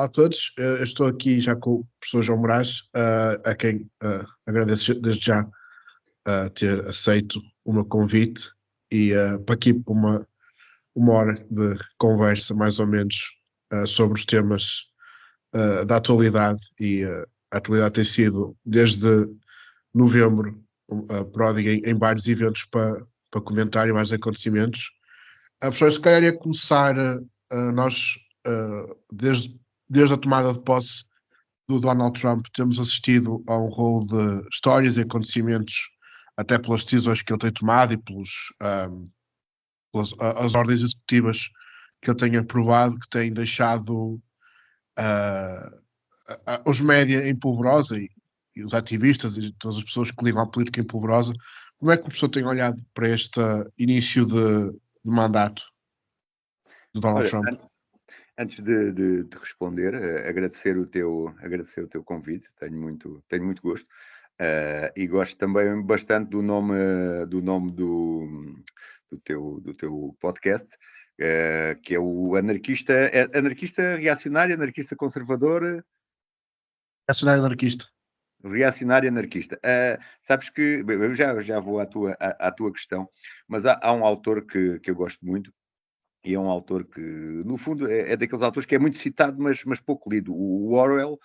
Olá a todos, eu estou aqui já com o professor João Moraes, a quem agradeço desde já ter aceito o meu convite e para aqui para uma hora de conversa mais ou menos sobre os temas da atualidade e a atualidade tem sido desde novembro pródiga em vários eventos para comentar e vários acontecimentos. Professor, se calhar ia começar nós desde a tomada de posse do Donald Trump temos assistido a um rol de histórias e acontecimentos até pelas decisões que ele tem tomado e pelas as ordens executivas que ele tem aprovado, que têm deixado os média em polvorosa e os ativistas e todas as pessoas que ligam à política em polvorosa. Como é que o professor tem olhado para este início de mandato de Donald Trump? Antes de responder, agradecer o teu convite, tenho muito gosto. E gosto também bastante do nome do teu podcast, que é o anarquista reacionário, anarquista conservador. Reacionário anarquista. Reacionário anarquista. Sabes que, eu já vou à tua questão, mas há um autor que eu gosto muito, e é um autor que, no fundo, é daqueles autores que é muito citado, mas pouco lido. O Orwell,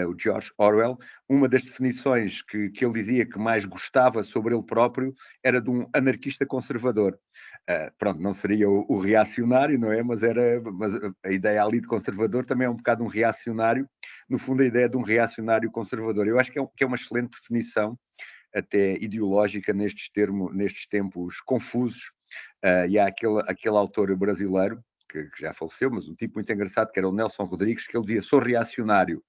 o George Orwell, uma das definições que ele dizia que mais gostava sobre ele próprio era de um anarquista conservador. Pronto, não seria o reacionário, não é? Mas a ideia ali de conservador também é um bocado um reacionário. No fundo, a ideia de um reacionário conservador. Eu acho que é uma excelente definição, até ideológica, nestes tempos confusos. E há aquele autor brasileiro, que já faleceu, mas um tipo muito engraçado, que era o Nelson Rodrigues, que ele dizia: sou reacionário.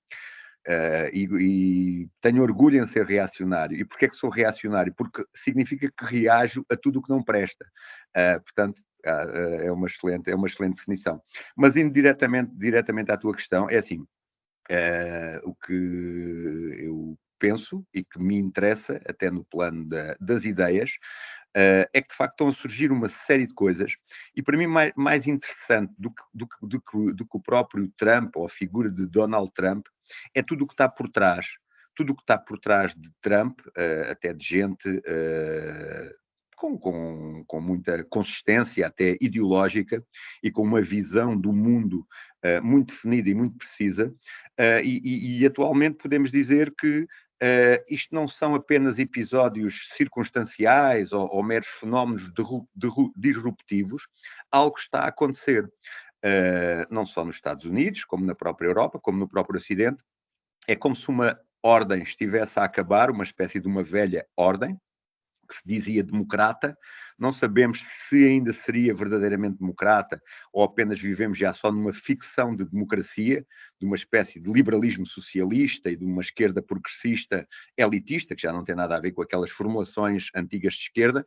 E tenho orgulho em ser reacionário. E porquê que sou reacionário? Porque significa que reajo a tudo o que não presta. Portanto, é uma excelente definição. Mas indo diretamente à tua questão, é assim, o que eu penso e que me interessa, até no plano das ideias, é que de facto estão a surgir uma série de coisas, e para mim mais interessante do que o próprio Trump ou a figura de Donald Trump é tudo o que está por trás. Tudo o que está por trás de Trump, até de gente com muita consistência, até ideológica, e com uma visão do mundo muito definida e muito precisa, e atualmente podemos dizer que isto não são apenas episódios circunstanciais ou meros fenómenos disruptivos. Algo está a acontecer, não só nos Estados Unidos, como na própria Europa, como no próprio Ocidente. É como se uma ordem estivesse a acabar, uma espécie de uma velha ordem, que se dizia democrata. Não sabemos se ainda seria verdadeiramente democrata ou apenas vivemos já só numa ficção de democracia, de uma espécie de liberalismo socialista e de uma esquerda progressista elitista, que já não tem nada a ver com aquelas formulações antigas de esquerda,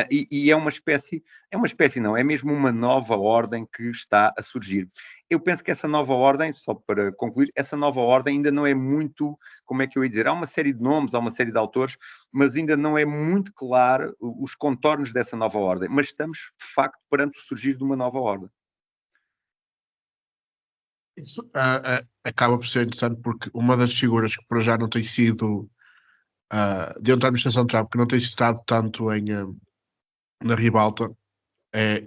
e é mesmo uma nova ordem que está a surgir. Eu penso que essa nova ordem, só para concluir, essa nova ordem ainda não é muito, como é que eu ia dizer, há uma série de nomes, há uma série de autores, mas ainda não é muito claro os contornos dessa nova ordem. Mas estamos, de facto, perante o surgir de uma nova ordem. Isso acaba por ser interessante porque uma das figuras que para já não tem sido dentro da administração de Trump, que não tem estado tanto na ribalta,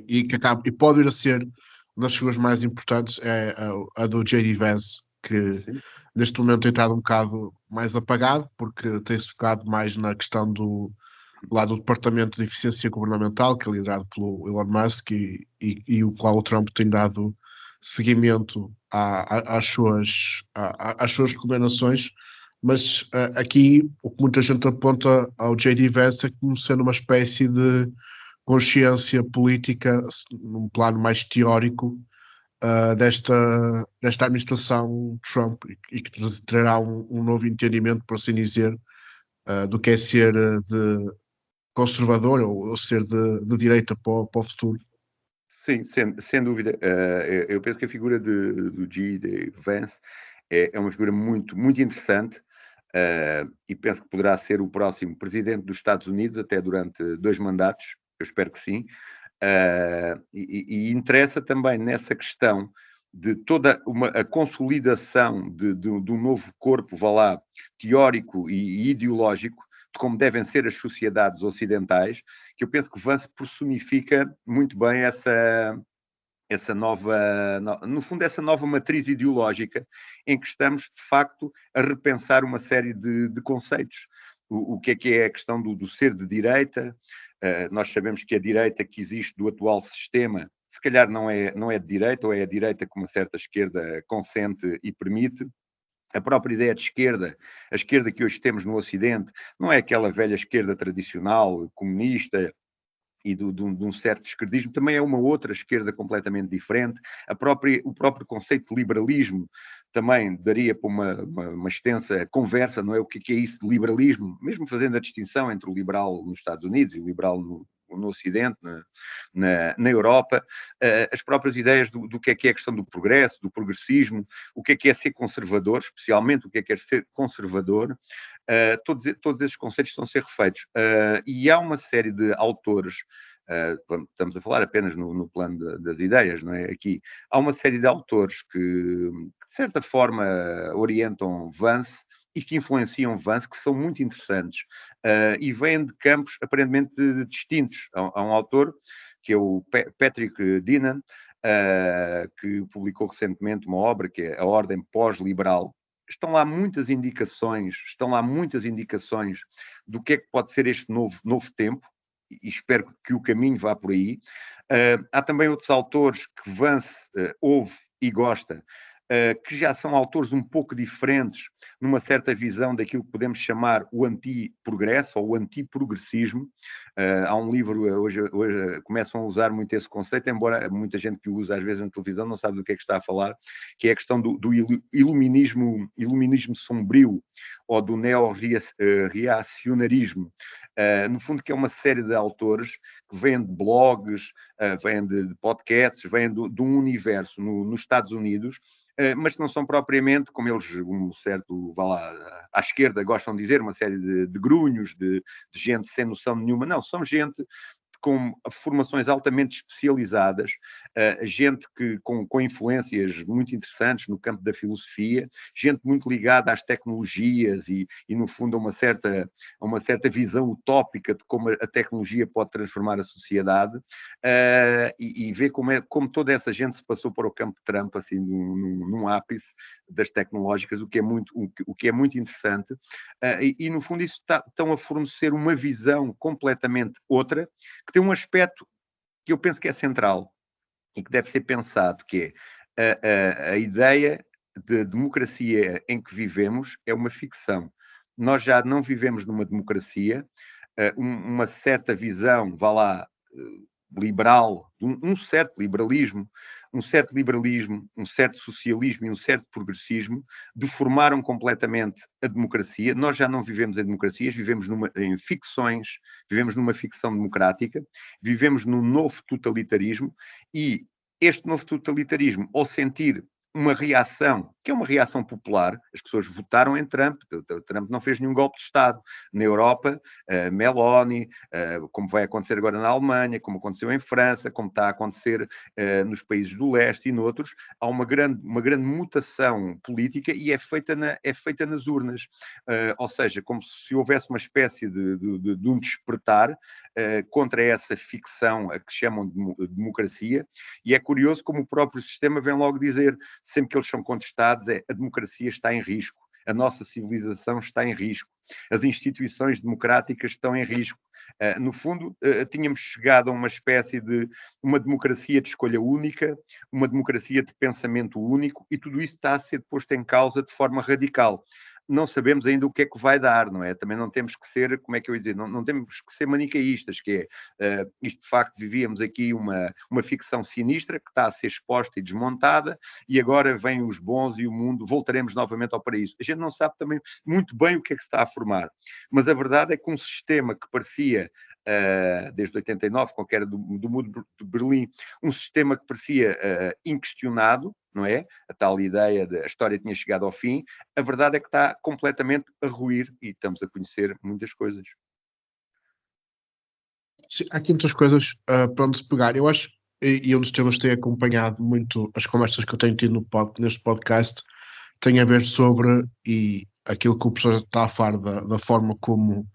e pode vir a ser uma das figuras mais importantes, é a do J.D. Vance, que sim, neste momento tem estado um bocado mais apagado, porque tem-se focado mais na questão do Departamento de Eficiência Governamental, que é liderado pelo Elon Musk, e o qual o Trump tem dado seguimento às suas recomendações. Mas aqui o que muita gente aponta ao J.D. Vance é como sendo uma espécie de consciência política num plano mais teórico desta administração Trump, e que trará um novo entendimento, por assim dizer, do que é ser de conservador ou ser de direita para o futuro. Sim, sem dúvida. Eu penso que a figura do J.D. Vance é uma figura muito, muito interessante, e penso que poderá ser o próximo presidente dos Estados Unidos até durante 2 mandatos. Eu espero que sim. E interessa também nessa questão de toda a consolidação de um novo corpo, vá lá, teórico e ideológico, de como devem ser as sociedades ocidentais, que eu penso que Vance personifica muito bem essa nova, no fundo, essa nova matriz ideológica em que estamos, de facto, a repensar uma série de conceitos. O que é a questão do ser de direita? Nós sabemos que a direita que existe do atual sistema, se calhar não é de direita, ou é a direita que uma certa esquerda consente e permite. A própria ideia de esquerda, a esquerda que hoje temos no Ocidente, não é aquela velha esquerda tradicional, comunista, e de um certo esquerdismo, também é uma outra esquerda completamente diferente. O próprio conceito de liberalismo também daria para uma extensa conversa, não é? O que é isso de liberalismo? Mesmo fazendo a distinção entre o liberal nos Estados Unidos e o liberal no Ocidente, na Europa, as próprias ideias do que é a questão do progresso, do progressismo, o que é ser conservador, especialmente o que é ser conservador, todos esses conceitos estão a ser refeitos. E há uma série de autores, estamos a falar apenas no plano das ideias, não é? Aqui há uma série de autores que de certa forma, orientam Vance e que influenciam Vance, que são muito interessantes, e vêm de campos aparentemente distintos. Há um autor, que é o Patrick Dinan, que publicou recentemente uma obra que é A Ordem Pós-Liberal. Estão lá muitas indicações do que é que pode ser este novo tempo, e espero que o caminho vá por aí. Há também outros autores que Vance ouve e gosta, que já são autores um pouco diferentes, numa certa visão daquilo que podemos chamar o anti-progresso ou o anti-progressismo. Há um livro, hoje começam a usar muito esse conceito, embora muita gente que o usa às vezes na televisão não sabe do que é que está a falar, que é a questão do iluminismo sombrio, ou do neo-reacionarismo. No fundo, que é uma série de autores que vêm de blogs, vêm de podcasts, vêm de um universo nos Estados Unidos, mas não são propriamente, como eles, um certo, vá lá, à esquerda gostam de dizer, uma série de grunhos, de gente sem noção nenhuma. Não, são gente com formações altamente especializadas, gente com influências muito interessantes no campo da filosofia, gente muito ligada às tecnologias e no fundo, a uma certa visão utópica de como a tecnologia pode transformar a sociedade, e ver como toda essa gente se passou para o campo de Trump, assim, num ápice das tecnológicas, o que é muito interessante, e no fundo isso estão a fornecer uma visão completamente outra, que tem um aspecto que eu penso que é central e que deve ser pensado, que é a ideia de democracia em que vivemos é uma ficção. Nós já não vivemos numa democracia, uma certa visão, vá lá, liberal, um certo liberalismo, um certo socialismo e um certo progressismo deformaram completamente a democracia. Nós já não vivemos em democracias, vivemos em ficções, vivemos numa ficção democrática, vivemos num novo totalitarismo, e este novo totalitarismo, ao sentir uma reação, que é uma reação popular, as pessoas votaram em Trump, Trump não fez nenhum golpe de Estado. Na Europa, Meloni, como vai acontecer agora na Alemanha, como aconteceu em França, como está a acontecer nos países do leste e noutros, há uma grande mutação política, e é feita nas urnas. Ou seja, como se houvesse uma espécie de um despertar contra essa ficção a que chamam de democracia, e é curioso como o próprio sistema vem logo dizer, sempre que eles são contestados, a democracia está em risco, a nossa civilização está em risco, as instituições democráticas estão em risco. No fundo, tínhamos chegado a uma espécie de uma democracia de escolha única, uma democracia de pensamento único, e tudo isso está a ser posto em causa de forma radical. Não sabemos ainda o que é que vai dar, não é? Também não temos que ser, como é que eu ia dizer, não temos que ser manicaístas, que é, isto de facto vivíamos aqui uma ficção sinistra que está a ser exposta e desmontada, e agora vêm os bons e o mundo, voltaremos novamente ao paraíso. A gente não sabe também muito bem o que é que se está a formar, mas a verdade é que um sistema que parecia, desde 89, com a queda do muro de Berlim, um sistema que parecia inquestionado, não é? A tal ideia de a história tinha chegado ao fim, a verdade é que está completamente a ruir, e estamos a conhecer muitas coisas. Sim, há aqui muitas coisas para onde se pegar. Eu acho e um dos temas que tem acompanhado muito as conversas que eu tenho tido neste podcast tem a ver sobre, e aquilo que o professor está a falar da forma como,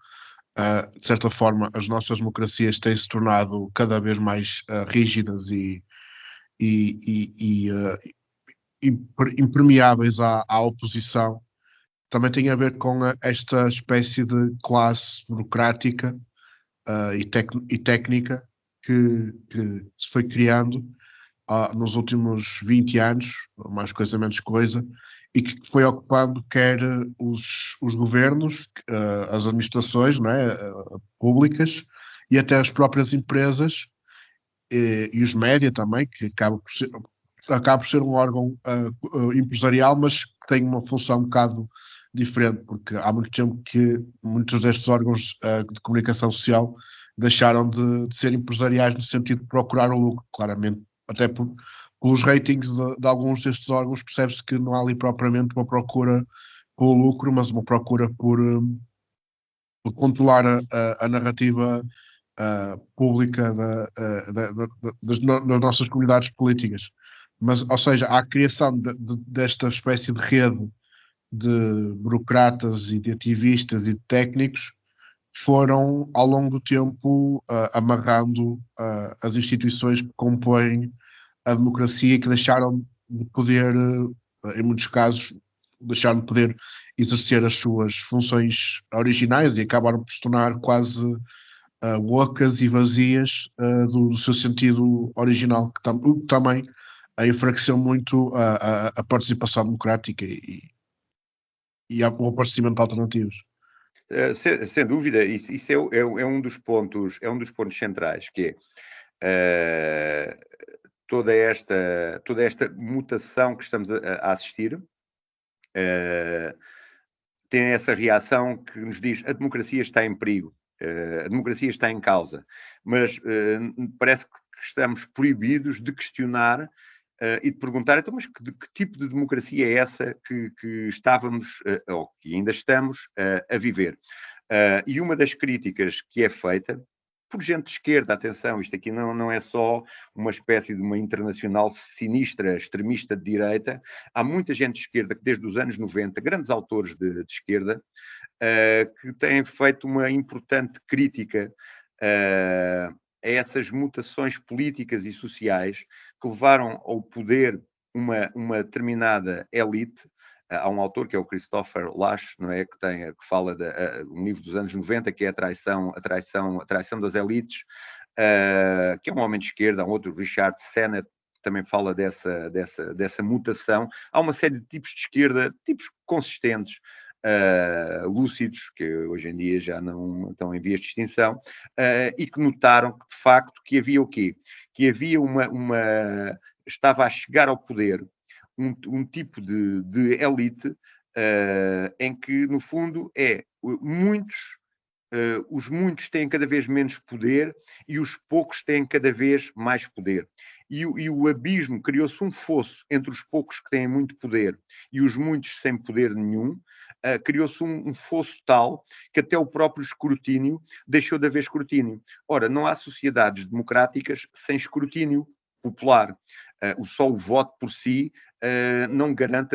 de certa forma, as nossas democracias têm se tornado cada vez mais rígidas e, e, e, uh, impermeáveis à oposição, também tem a ver com esta espécie de classe burocrática e técnica que se foi criando nos últimos 20 anos, mais coisa menos coisa, e que foi ocupando quer os governos, as administrações, não é, públicas, e até as próprias empresas, e os média também, que acaba por ser um órgão empresarial, mas que tem uma função um bocado diferente, porque há muito tempo que muitos destes órgãos de comunicação social deixaram de ser empresariais no sentido de procurar o lucro, claramente, até pelos ratings de alguns destes órgãos, percebe-se que não há ali propriamente uma procura pelo lucro, mas uma procura por controlar a narrativa pública das nossas comunidades políticas. Mas, ou seja, há a criação desta espécie de rede de burocratas e de ativistas e de técnicos que foram, ao longo do tempo, amarrando as instituições que compõem a democracia e que deixaram de poder, em muitos casos, deixaram de poder exercer as suas funções originais e acabaram por se tornar quase ocas e vazias do seu sentido original, o que também enfraqueceu muito a participação democrática o aparecimento de alternativas. Sem dúvida, isso é um dos pontos, centrais, que é toda esta mutação que estamos a assistir. Tem essa reação que nos diz a democracia está em perigo, a democracia está em causa, mas parece que estamos proibidos de questionar e de perguntar, então, mas que tipo de democracia é essa que estávamos, ou que ainda estamos a viver? E uma das críticas que é feita por gente de esquerda, atenção, isto aqui não é só uma espécie de uma internacional sinistra, extremista de direita, há muita gente de esquerda que desde os anos 90, grandes autores de esquerda, que têm feito uma importante crítica a essas mutações políticas e sociais que levaram ao poder uma determinada elite. Há um autor que é o Christopher Lasch, não é, que fala de um livro dos anos 90 que é a traição das elites, que é um homem de esquerda. Há um outro, Richard Sennett, que também fala dessa mutação. Há uma série de tipos de esquerda, tipos consistentes, lúcidos, que hoje em dia já não estão em vias de extinção, e que notaram que, de facto, que havia o quê? Que havia estava a chegar ao poder um tipo de elite em que, no fundo, os muitos têm cada vez menos poder e os poucos têm cada vez mais poder. E o abismo, criou-se um fosso entre os poucos que têm muito poder e os muitos sem poder nenhum. Criou-se um fosso tal que até o próprio escrutínio deixou de haver escrutínio. Ora, não há sociedades democráticas sem escrutínio popular. Só o voto por si não garante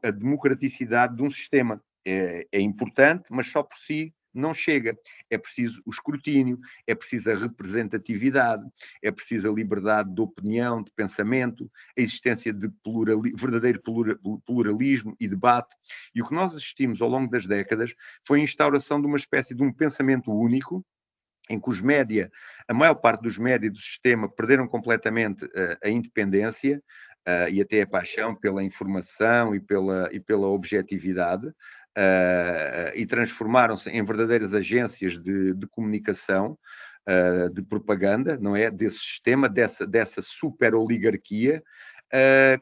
a democraticidade de um sistema. É importante, mas só por si não chega. É preciso o escrutínio, é preciso a representatividade, é preciso a liberdade de opinião, de pensamento, a existência de verdadeiro pluralismo e debate. E o que nós assistimos ao longo das décadas foi a instauração de uma espécie de um pensamento único, em que a maior parte dos média do sistema perderam completamente a independência e até a paixão pela informação e pela objetividade, e transformaram-se em verdadeiras agências de comunicação, de propaganda, não é? Desse sistema, dessa super oligarquia,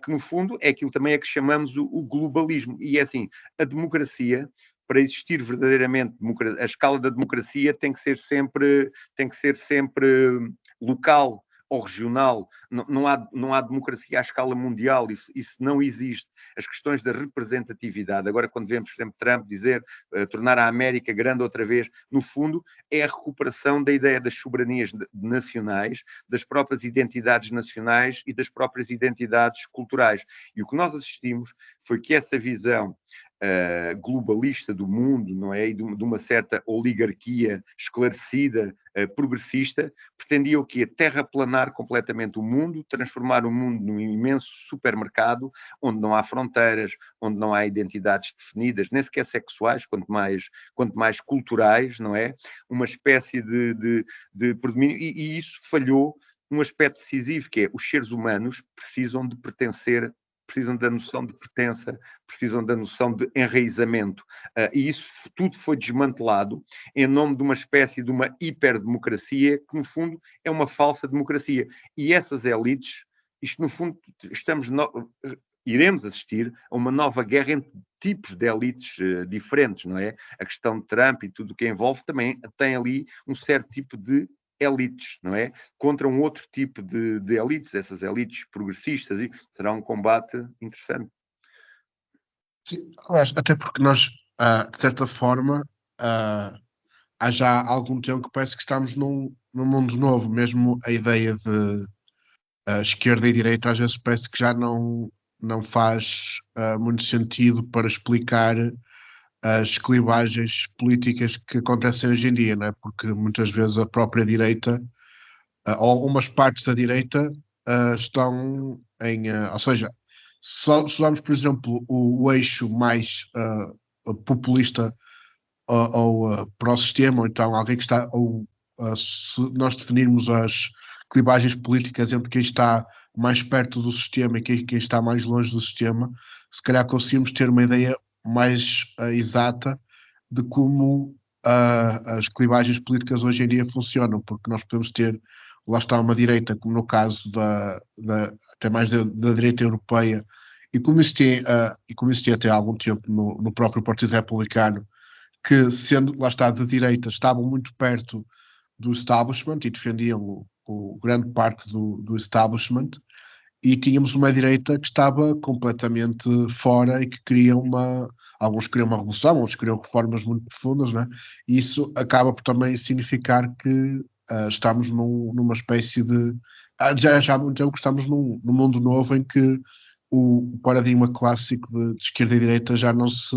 que no fundo é aquilo também que chamamos o globalismo. E é assim, a democracia, para existir verdadeiramente, a escala da democracia tem que ser sempre local, ou regional, não há democracia à escala mundial, isso não existe. As questões da representatividade, agora quando vemos, por exemplo, Trump dizer tornar a América grande outra vez, no fundo é a recuperação da ideia das soberanias nacionais, das próprias identidades nacionais e das próprias identidades culturais. E o que nós assistimos foi que essa visão globalista do mundo, não é? E de uma certa oligarquia esclarecida, progressista, pretendia o quê? Terraplanar completamente o mundo, transformar o mundo num imenso supermercado, onde não há fronteiras, onde não há identidades definidas, nem sequer sexuais, quanto mais culturais, não é? Uma espécie de predomínio, e isso falhou um aspecto decisivo, que é os seres humanos precisam de pertencer, precisam da noção de pertença, precisam da noção de enraizamento. E isso tudo foi desmantelado em nome de uma espécie de uma hiperdemocracia, que no fundo é uma falsa democracia. E essas elites, isto no fundo, iremos assistir a uma nova guerra entre tipos de elites diferentes, não é? A questão de Trump e tudo o que envolve também tem ali um certo tipo de elites, não é? Contra um outro tipo de elites, essas elites progressistas, e será um combate interessante. Sim, aliás, até porque nós, de certa forma, há já algum tempo que parece que estamos num mundo novo, mesmo a ideia de esquerda e direita às vezes parece que já não faz muito sentido para explicar as clivagens políticas que acontecem hoje em dia, não é? Porque muitas vezes a própria direita, ou umas partes da direita, estão ou seja, se usarmos, por exemplo, o eixo mais populista ou para o sistema, ou então alguém que está, se nós definirmos as clivagens políticas entre quem está mais perto do sistema e quem está mais longe do sistema, se calhar conseguimos ter uma ideia mais exata de como as clivagens políticas hoje em dia funcionam, porque nós podemos ter, lá está, uma direita, como no caso até mais da direita europeia, e como existia até há algum tempo no próprio Partido Republicano, que, sendo, lá está, de direita, estavam muito perto do establishment e defendiam grande parte do establishment, e tínhamos uma direita que estava completamente fora e que queria alguns queriam uma revolução, outros queriam reformas muito profundas, né? E isso acaba por também significar que estamos numa espécie de... Já há muito tempo que estamos num mundo novo em que o paradigma clássico de esquerda e direita já não se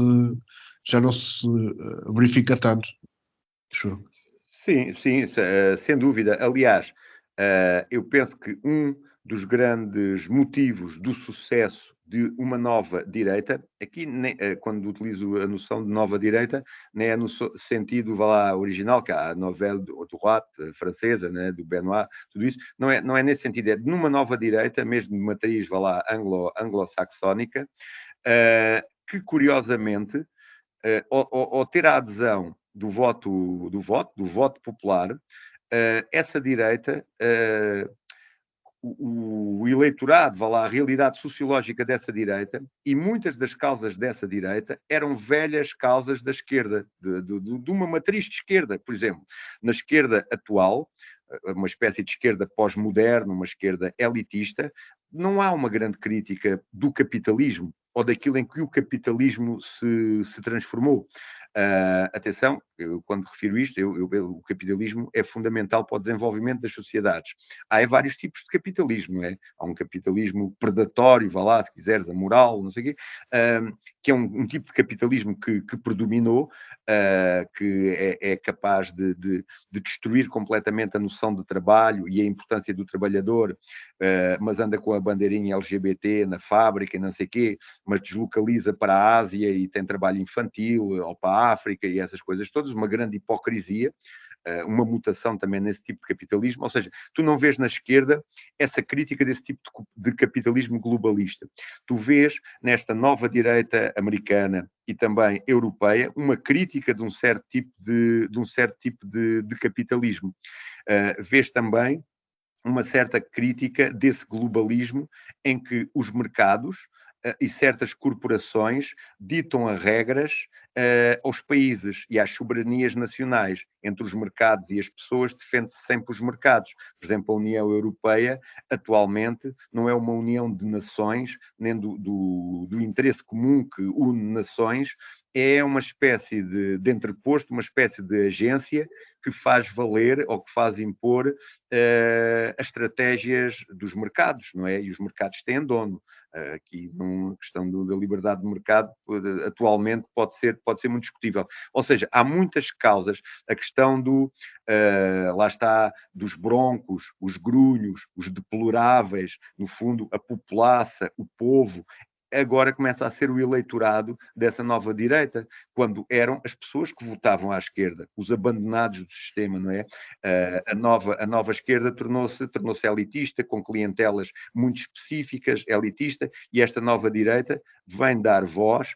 verifica tanto. Sim, sim, sem dúvida. Aliás, eu penso que um dos grandes motivos do sucesso de uma nova direita, aqui quando utilizo a noção de nova direita, nem é no sentido, vá lá, original, que há a novela do Droite, francesa, né, do Benoit, tudo isso, não é nesse sentido, é numa nova direita, mesmo de matriz, vá lá, anglo-saxónica, que curiosamente, ao ter a adesão do voto popular, essa direita, o eleitorado, vá lá, a realidade sociológica dessa direita, e muitas das causas dessa direita eram velhas causas da esquerda, de uma matriz de esquerda. Por exemplo, na esquerda atual, uma espécie de esquerda pós-moderna, uma esquerda elitista, não há uma grande crítica do capitalismo ou daquilo em que o capitalismo se transformou. Atenção, eu, quando refiro isto, o capitalismo é fundamental para o desenvolvimento das sociedades. Há vários tipos de capitalismo, não é? Há um capitalismo predatório, vá lá, se quiseres, amoral, não sei o quê, que é um tipo de capitalismo que predominou, que é capaz de destruir completamente a noção de trabalho e a importância do trabalhador, mas anda com a bandeirinha LGBT na fábrica e não sei o quê, mas deslocaliza para a Ásia e tem trabalho infantil, ou para a África e essas coisas todas, uma grande hipocrisia, uma mutação também nesse tipo de capitalismo, ou seja, tu não vês na esquerda essa crítica desse tipo de capitalismo globalista. Tu vês nesta nova direita americana e também europeia uma crítica de um certo tipo de capitalismo. Vês também uma certa crítica desse globalismo em que os mercados e certas corporações ditam as regras aos países e às soberanias nacionais. Entre os mercados e as pessoas, defende-se sempre os mercados. Por exemplo, a União Europeia, atualmente, não é uma união de nações, nem do interesse comum que une nações, é uma espécie de entreposto, uma espécie de agência que faz valer ou que faz impor as estratégias dos mercados, não é? E os mercados têm dono. Aqui, numa questão da liberdade de mercado, atualmente pode ser muito discutível. Ou seja, há muitas causas. A questão lá está, dos broncos, os grunhos, os deploráveis, no fundo, a populaça, o povo, agora começa a ser o eleitorado dessa nova direita, quando eram as pessoas que votavam à esquerda, os abandonados do sistema, não é? A nova esquerda tornou-se elitista, com clientelas muito específicas, elitista, e esta nova direita vem dar voz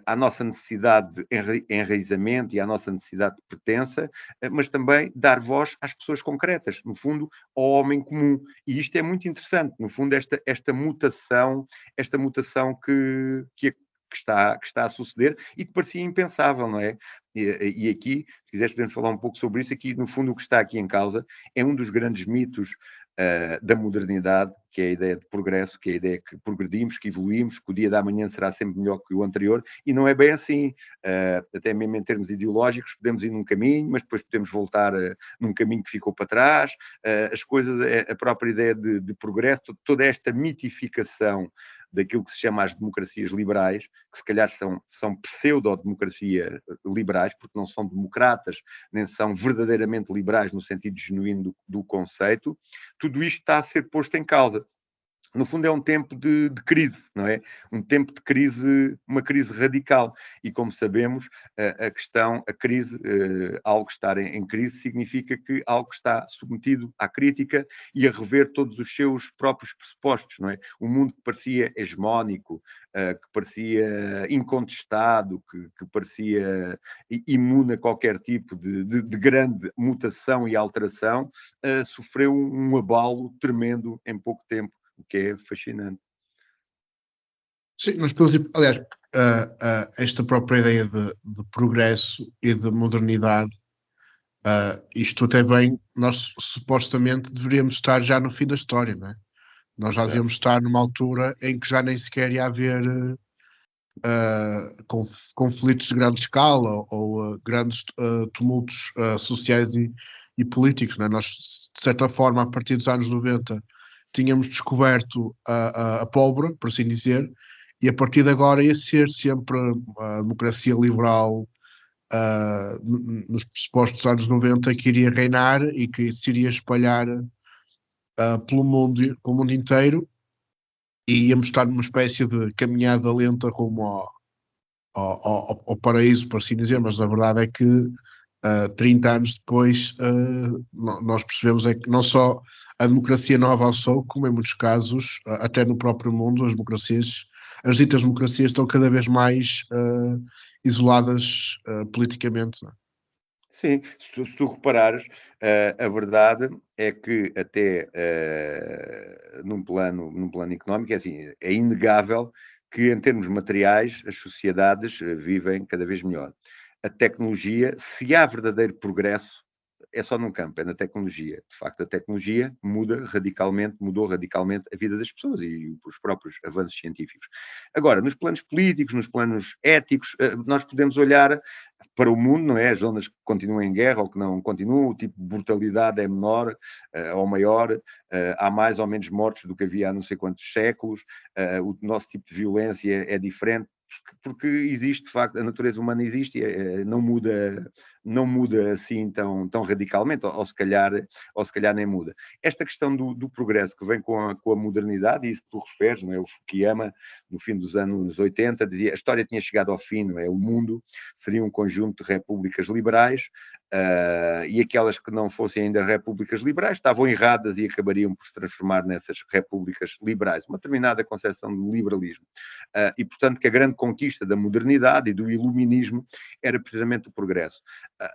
à nossa necessidade de enraizamento e à nossa necessidade de pertença, mas também dar voz às pessoas concretas, no fundo, ao homem comum. E isto é muito interessante, no fundo, esta mutação que está a suceder e que parecia impensável, não é? E aqui, se quiseres, podemos falar um pouco sobre isso. Aqui, no fundo, o que está aqui em causa é um dos grandes mitos da modernidade, que é a ideia de progresso, que é a ideia que progredimos, que evoluímos, que o dia da manhã será sempre melhor que o anterior, e não é bem assim. Até mesmo em termos ideológicos, podemos ir num caminho, mas depois podemos voltar num caminho que ficou para trás. As coisas, a própria ideia de progresso, toda esta mitificação daquilo que se chama as democracias liberais, que se calhar são pseudo-democracias liberais, porque não são democratas, nem são verdadeiramente liberais no sentido genuíno do conceito, tudo isto está a ser posto em causa. No fundo é um tempo de crise, não é? Um tempo de crise, uma crise radical. E como sabemos, a crise, algo estar em crise significa que algo está submetido à crítica e a rever todos os seus próprios pressupostos, não é? O mundo que parecia hegemónico, que parecia incontestado, que parecia imune a qualquer tipo de grande mutação e alteração, sofreu um abalo tremendo em pouco tempo, o que é fascinante. Sim, mas aliás, esta própria ideia de progresso e de modernidade, isto até bem, nós supostamente deveríamos estar já no fim da história, não é? Nós já devíamos estar numa altura em que já nem sequer ia haver conflitos de grande escala ou grandes tumultos sociais e políticos, não é? Nós, de certa forma, a partir dos anos 90, tínhamos descoberto a pólvora, por assim dizer, e a partir de agora ia ser sempre a democracia liberal nos pressupostos dos anos 90 que iria reinar e que se iria espalhar pelo mundo inteiro, e íamos estar numa espécie de caminhada lenta rumo ao paraíso, por assim dizer, mas a verdade é que 30 anos depois nós percebemos é que não só a democracia não avançou, como em muitos casos, até no próprio mundo, as ditas democracias estão cada vez mais isoladas politicamente, não é? Sim, se tu reparares, a verdade é que até num plano económico, é assim, é inegável que em termos materiais as sociedades vivem cada vez melhor. A tecnologia, se há verdadeiro progresso, é só num campo, é na tecnologia. De facto, a tecnologia mudou radicalmente a vida das pessoas e os próprios avanços científicos. Agora, nos planos políticos, nos planos éticos, nós podemos olhar para o mundo, não é? As zonas que continuam em guerra ou que não continuam, o tipo de brutalidade é menor ou maior, há mais ou menos mortes do que havia há não sei quantos séculos, o nosso tipo de violência é diferente, porque existe, de facto, a natureza humana existe e não muda assim tão radicalmente, ou se calhar nem muda. Esta questão do progresso que vem com a modernidade, e isso que tu referes, não é? O Fukuyama, no fim dos anos 80, dizia a história tinha chegado ao fim, não é? O mundo seria um conjunto de repúblicas liberais, e aquelas que não fossem ainda repúblicas liberais estavam erradas e acabariam por se transformar nessas repúblicas liberais, uma determinada concepção de liberalismo. E, portanto, que a grande conquista da modernidade e do iluminismo era precisamente o progresso.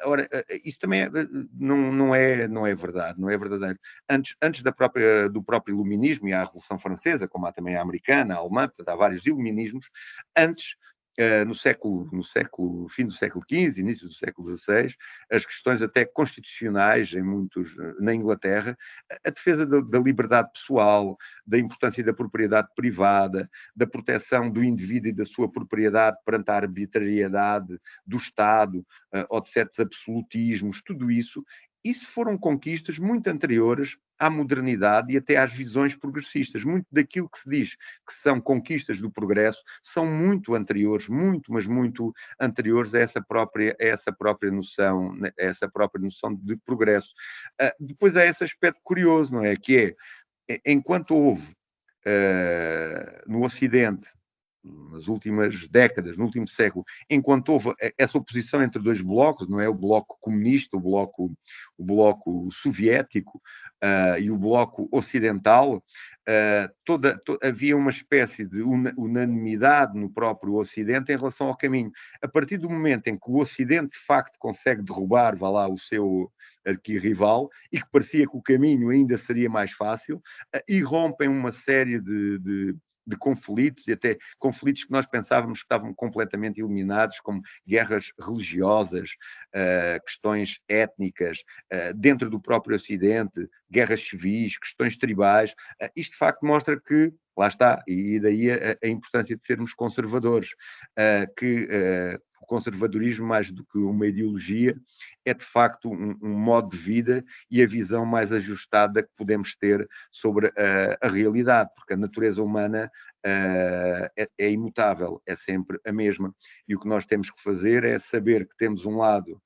Ora, isso também não é verdade, não é verdadeiro. Antes do próprio iluminismo, e há a Revolução Francesa, como há também a americana, a alemã, portanto, há vários iluminismos, antes fim do século XV, início do século XVI, as questões até constitucionais na Inglaterra, a defesa da liberdade pessoal, da importância da propriedade privada, da proteção do indivíduo e da sua propriedade perante a arbitrariedade do Estado, ou de certos absolutismos, tudo isso foram conquistas muito anteriores à modernidade e até às visões progressistas. Muito daquilo que se diz que são conquistas do progresso são muito anteriores, mas muito anteriores a essa própria noção de progresso. Depois há esse aspecto curioso, não é? Que enquanto houve no Ocidente, nas últimas décadas, no último século, enquanto houve essa oposição entre dois blocos, não é? O bloco comunista, o bloco soviético e o bloco ocidental, havia uma espécie de unanimidade no próprio Ocidente em relação ao caminho. A partir do momento em que o Ocidente, de facto, consegue derrubar, vá lá, o seu arquirrival, e que parecia que o caminho ainda seria mais fácil, irrompem uma série de conflitos, e até conflitos que nós pensávamos que estavam completamente eliminados, como guerras religiosas, questões étnicas, dentro do próprio Ocidente, guerras civis, questões tribais. Isto de facto mostra que, lá está, e daí a importância de sermos conservadores, o conservadorismo, mais do que uma ideologia, é de facto um modo de vida e a visão mais ajustada que podemos ter sobre a realidade, porque a natureza humana é imutável, é sempre a mesma. E o que nós temos que fazer é saber que temos um lado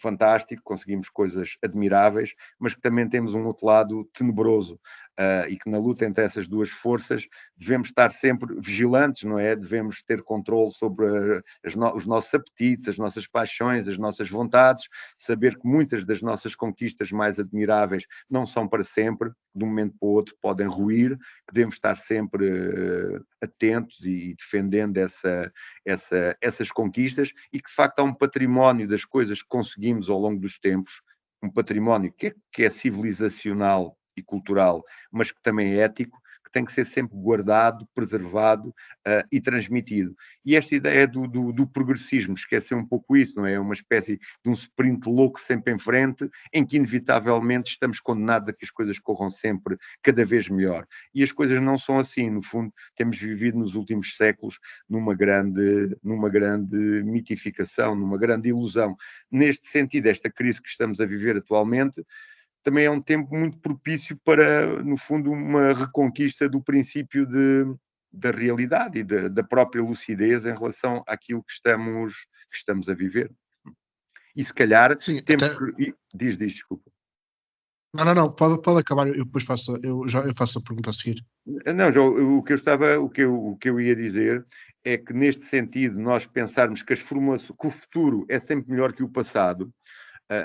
fantástico, conseguimos coisas admiráveis, mas que também temos um outro lado tenebroso, e que na luta entre essas duas forças devemos estar sempre vigilantes, não é? Devemos ter controle sobre os nossos apetites, as nossas paixões, as nossas vontades, saber que muitas das nossas conquistas mais admiráveis não são para sempre, de um momento para o outro podem ruir, que devemos estar sempre atentos e defendendo essas conquistas, e que de facto há um património das coisas que conseguimos ao longo dos tempos, um património que é civilizacional e cultural, mas que também é ético, que tem que ser sempre guardado, preservado e transmitido. E esta ideia do progressismo, esquecer um pouco isso, não é? É uma espécie de um sprint louco sempre em frente, em que inevitavelmente estamos condenados a que as coisas corram sempre cada vez melhor. E as coisas não são assim. No fundo, temos vivido nos últimos séculos numa grande mitificação, numa grande ilusão. Neste sentido, esta crise que estamos a viver atualmente também é um tempo muito propício para, no fundo, uma reconquista do princípio da realidade e da própria lucidez em relação àquilo que estamos a viver. E se calhar Sim, temos até... que... Diz, desculpa. Não, pode acabar, eu depois faço a pergunta a seguir. Não, João, o que eu ia dizer é que neste sentido nós pensarmos que o futuro é sempre melhor que o passado,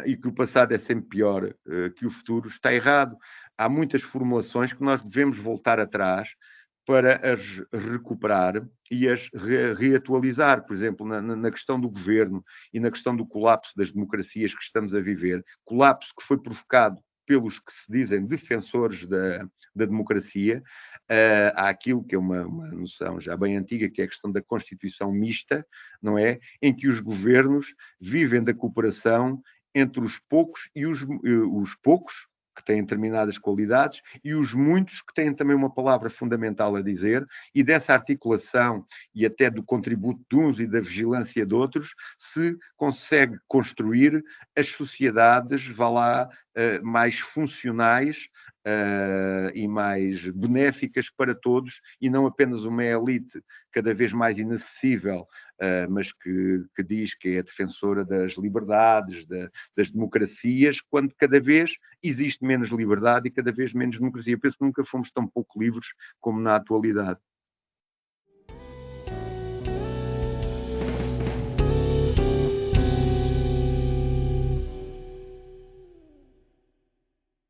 e que o passado é sempre pior que o futuro, está errado. Há muitas formulações que nós devemos voltar atrás para as recuperar e as reatualizar. Por exemplo, na questão do governo e na questão do colapso das democracias que estamos a viver, colapso que foi provocado pelos que se dizem defensores da democracia, há aquilo que é uma noção já bem antiga, que é a questão da Constituição mista, não é? Em que os governos vivem da cooperação entre os poucos e os poucos, que têm determinadas qualidades, e os muitos que têm também uma palavra fundamental a dizer, e dessa articulação e até do contributo de uns e da vigilância de outros, se consegue construir as sociedades, vá lá, mais funcionais e mais benéficas para todos, e não apenas uma elite cada vez mais inacessível, mas que diz que é defensora das liberdades, das democracias, quando cada vez existe menos liberdade e cada vez menos democracia. Eu penso que nunca fomos tão pouco livres como na atualidade.